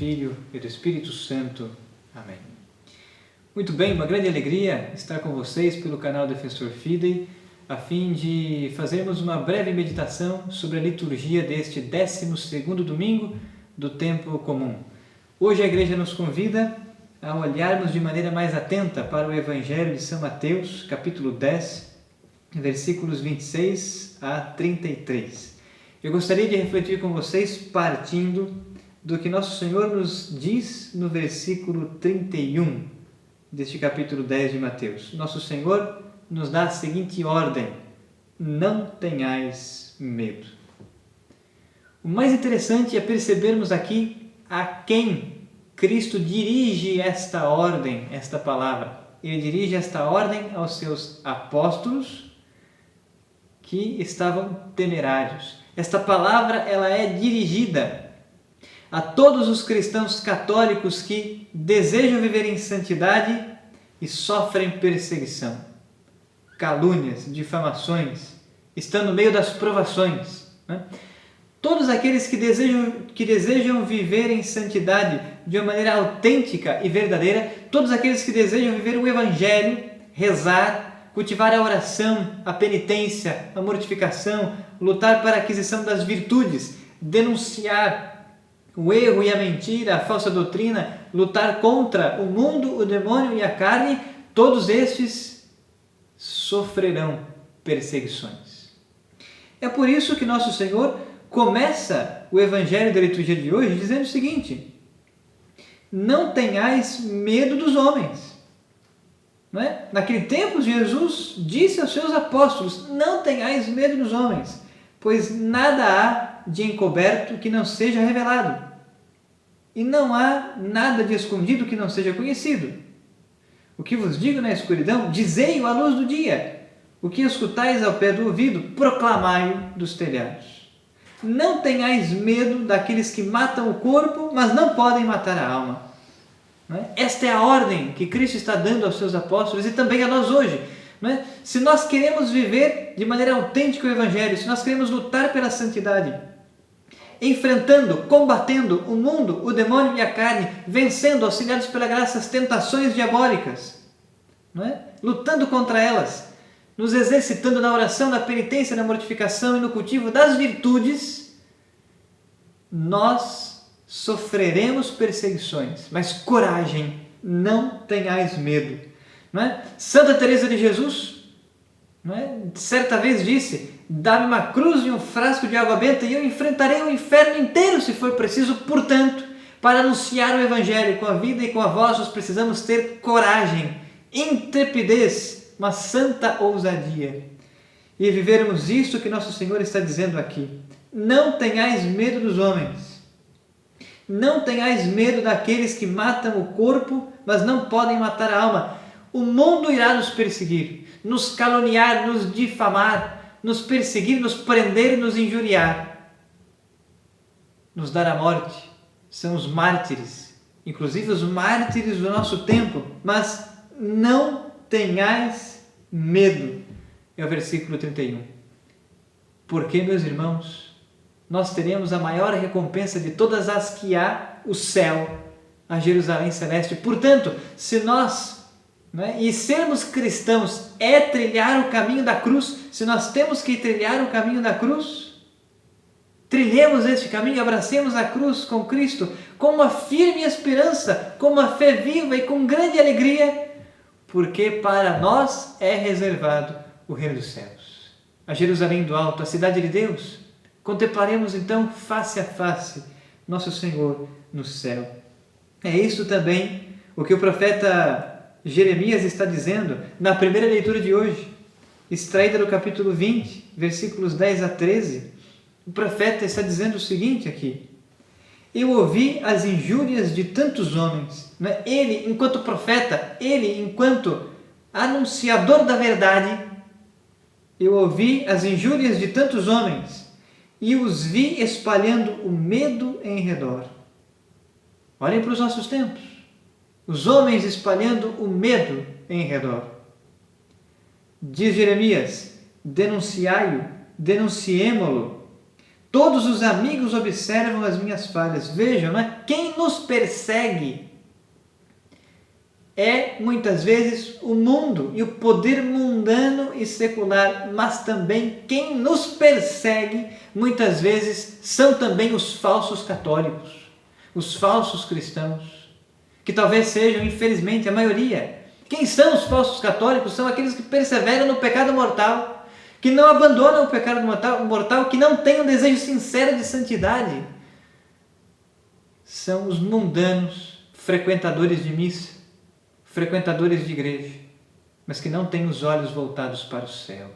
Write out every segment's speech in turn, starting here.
Filho e do Espírito Santo. Amém. Muito bem, uma grande alegria estar com vocês pelo canal Defensor Fidei, a fim de fazermos uma breve meditação sobre a liturgia deste 12º domingo do tempo comum. Hoje a igreja nos convida a olharmos de maneira mais atenta para o Evangelho de São Mateus, capítulo 10, versículos 26 a 33. Eu gostaria de refletir com vocês partindo do que Nosso Senhor nos diz no versículo 31 deste capítulo 10 de Mateus. Nosso Senhor nos dá a seguinte ordem: não tenhais medo. O mais interessante é percebermos aqui a quem Cristo dirige esta ordem, esta palavra. Ele dirige esta ordem aos seus apóstolos que estavam temerários. Esta palavra ela é dirigida a todos os cristãos católicos que desejam viver em santidade e sofrem perseguição, calúnias, difamações, estão no meio das provações, né? Todos aqueles que desejam viver em santidade de uma maneira autêntica e verdadeira, todos aqueles que desejam viver o Evangelho, rezar, cultivar a oração, a penitência, a mortificação, lutar para a aquisição das virtudes, denunciar o erro e a mentira, a falsa doutrina, lutar contra o mundo, o demônio e a carne, todos estes sofrerão perseguições. É por isso que Nosso Senhor começa o Evangelho da liturgia de hoje dizendo o seguinte: não tenhais medo dos homens. Não é? Naquele tempo, Jesus disse aos seus apóstolos: não tenhais medo dos homens, pois nada há de encoberto que não seja revelado, e não há nada de escondido que não seja conhecido. O que vos digo na escuridão, dizei-o à luz do dia. O que escutais ao pé do ouvido, proclamai-o dos telhados. Não tenhais medo daqueles que matam o corpo, mas não podem matar a alma. Não é? Esta é a ordem que Cristo está dando aos seus apóstolos e também a nós hoje. Não é? Se nós queremos viver de maneira autêntica o Evangelho, se nós queremos lutar pela santidade, enfrentando, combatendo o mundo, o demônio e a carne, vencendo, auxiliados pela graça, as tentações diabólicas, não é? Lutando contra elas, nos exercitando na oração, na penitência, na mortificação e no cultivo das virtudes, nós sofreremos perseguições, mas coragem, não tenhais medo. Não é? Santa Teresa de Jesus, não é? Certa vez disse: dá-me uma cruz e um frasco de água benta e eu enfrentarei o inferno inteiro se for preciso. Portanto, para anunciar o Evangelho com a vida e com a voz, nós precisamos ter coragem, intrepidez, uma santa ousadia. E vivermos isto que Nosso Senhor está dizendo aqui: não tenhais medo dos homens. Não tenhais medo daqueles que matam o corpo, mas não podem matar a alma. O mundo irá nos perseguir, nos caluniar, nos difamar, nos perseguir, nos prender, nos injuriar, nos dar a morte. São os mártires, inclusive os mártires do nosso tempo. Mas não tenhais medo, é o versículo 31. Porque, meus irmãos, nós teremos a maior recompensa de todas as que há, o céu, a Jerusalém Celeste. Portanto, se nós, e sermos cristãos é trilhar o caminho da cruz, se nós temos que trilhar o caminho da cruz, trilhemos este caminho, abracemos a cruz com Cristo, com uma firme esperança, com uma fé viva e com grande alegria, porque para nós é reservado o reino dos céus, a Jerusalém do alto, a cidade de Deus. Contemplaremos então face a face Nosso Senhor no céu. É isso também o que o profeta Jeremias está dizendo na primeira leitura de hoje, extraída do capítulo 20, versículos 10 a 13. O profeta está dizendo o seguinte aqui: eu ouvi as injúrias de tantos homens. Ele, enquanto profeta, ele, enquanto anunciador da verdade, eu ouvi as injúrias de tantos homens e os vi espalhando o medo em redor. Olhem para os nossos tempos. Os homens espalhando o medo em redor. Diz Jeremias: denunciai-o, denunciemo-lo. Todos os amigos observam as minhas falhas. Vejam, não é? Quem nos persegue é, muitas vezes, o mundo e o poder mundano e secular, mas também quem nos persegue, muitas vezes, são também os falsos católicos, os falsos cristãos, que talvez sejam, infelizmente, a maioria. Quem são os falsos católicos? São aqueles que perseveram no pecado mortal, que não abandonam o pecado mortal, que não têm um desejo sincero de santidade. São os mundanos, frequentadores de missa, frequentadores de igreja, mas que não têm os olhos voltados para o céu.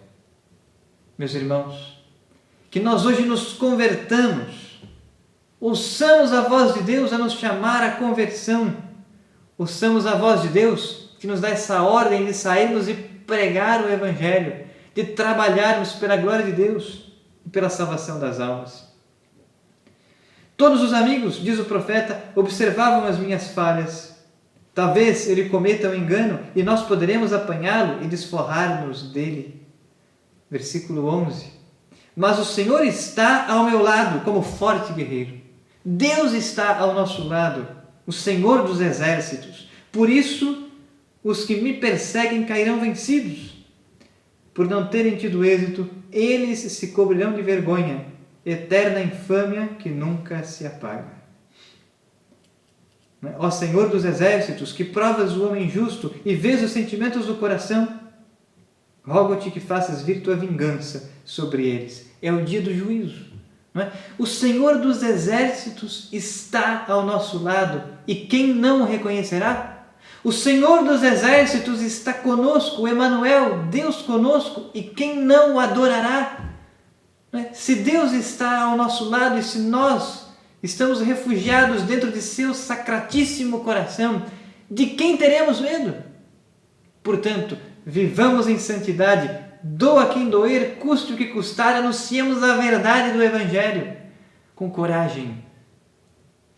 Meus irmãos, que nós hoje nos convertamos, ouçamos a voz de Deus a nos chamar à conversão, ouçamos a voz de Deus que nos dá essa ordem de sairmos e pregar o Evangelho, de trabalharmos pela glória de Deus e pela salvação das almas. Todos os amigos, diz o profeta, observavam as minhas falhas. Talvez ele cometa um engano e nós poderemos apanhá-lo e desforrar-nos dele. Versículo 11. Mas o Senhor está ao meu lado como forte guerreiro. Deus está ao nosso lado, o Senhor dos exércitos. Por isso, os que me perseguem cairão vencidos. Por não terem tido êxito, eles se cobrirão de vergonha, eterna infâmia que nunca se apaga. Ó Senhor dos exércitos, que provas o homem justo e vês os sentimentos do coração, rogo-te que faças vir tua vingança sobre eles. É o dia do juízo. Não é? O Senhor dos exércitos está ao nosso lado, e quem não o reconhecerá? O Senhor dos exércitos está conosco, o Emanuel, Deus conosco, e quem não o adorará? Não é? Se Deus está ao nosso lado e se nós estamos refugiados dentro de seu sacratíssimo coração, de quem teremos medo? Portanto, vivamos em santidade, doa quem doer, custe o que custar, anunciemos a verdade do Evangelho com coragem.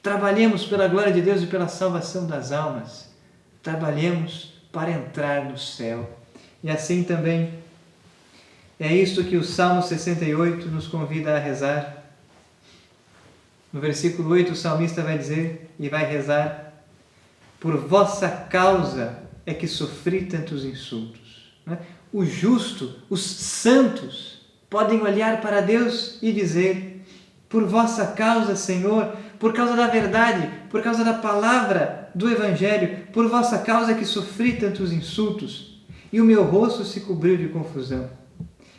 Trabalhemos pela glória de Deus e pela salvação das almas. Trabalhemos para entrar no céu. E assim também é isto que o Salmo 68 nos convida a rezar. No versículo 8, o salmista vai dizer e vai rezar: por vossa causa é que sofri tantos insultos. O justo, os santos, podem olhar para Deus e dizer: por vossa causa, Senhor, por causa da verdade, por causa da palavra do Evangelho, por vossa causa é que sofri tantos insultos, e o meu rosto se cobriu de confusão.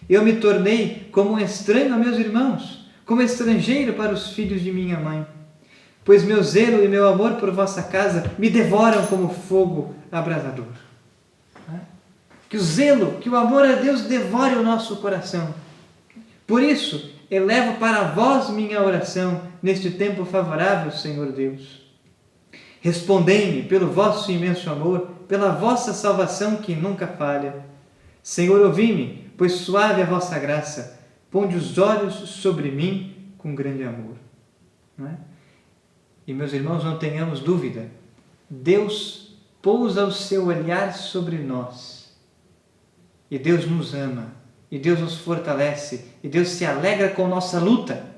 Eu me tornei como um estranho a meus irmãos, como estrangeiro para os filhos de minha mãe. Pois meu zelo e meu amor por vossa casa me devoram como fogo abrasador. Que o zelo, que o amor a Deus devore o nosso coração. Por isso, elevo para vós minha oração neste tempo favorável, Senhor Deus. Respondei-me pelo vosso imenso amor, pela vossa salvação que nunca falha. Senhor, ouvi-me, pois suave é a vossa graça. Ponde os olhos sobre mim com grande amor. Não é? E, meus irmãos, não tenhamos dúvida. Deus pousa o seu olhar sobre nós. E Deus nos ama. E Deus nos fortalece. E Deus se alegra com nossa luta.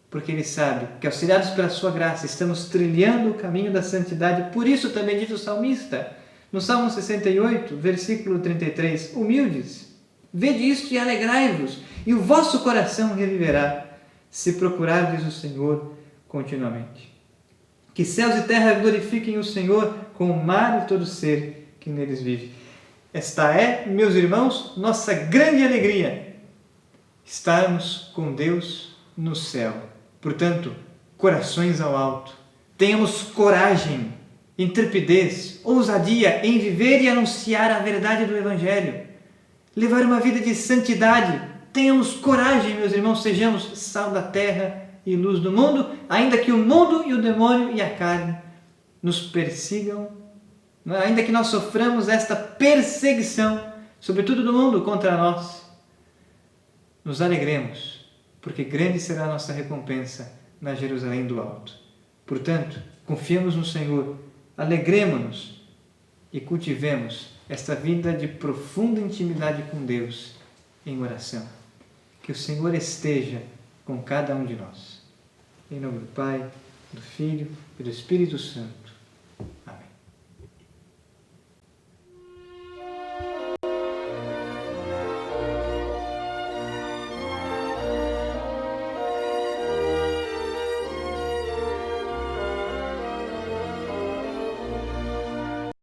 Porque Ele sabe que, auxiliados pela sua graça, estamos trilhando o caminho da santidade. Por isso também diz o salmista, no Salmo 68, versículo 33, humildes, vede isto e alegrai-vos, e o vosso coração reviverá, se procurardes o Senhor continuamente. Que céus e terra glorifiquem o Senhor, com o mar e todo ser que neles vive. Esta é, meus irmãos, nossa grande alegria, estarmos com Deus no céu. Portanto, corações ao alto. Tenhamos coragem, intrepidez, ousadia em viver e anunciar a verdade do Evangelho. Levar uma vida de santidade. Tenhamos coragem, meus irmãos, sejamos sal da terra e luz do mundo, ainda que o mundo e o demônio e a carne nos persigam, ainda que nós soframos esta perseguição, sobretudo do mundo, contra nós. Nos alegremos, porque grande será a nossa recompensa na Jerusalém do alto. Portanto, confiemos no Senhor, alegremo-nos e cultivemos esta vida de profunda intimidade com Deus em oração. Que o Senhor esteja com cada um de nós. Em nome do Pai, do Filho e do Espírito Santo.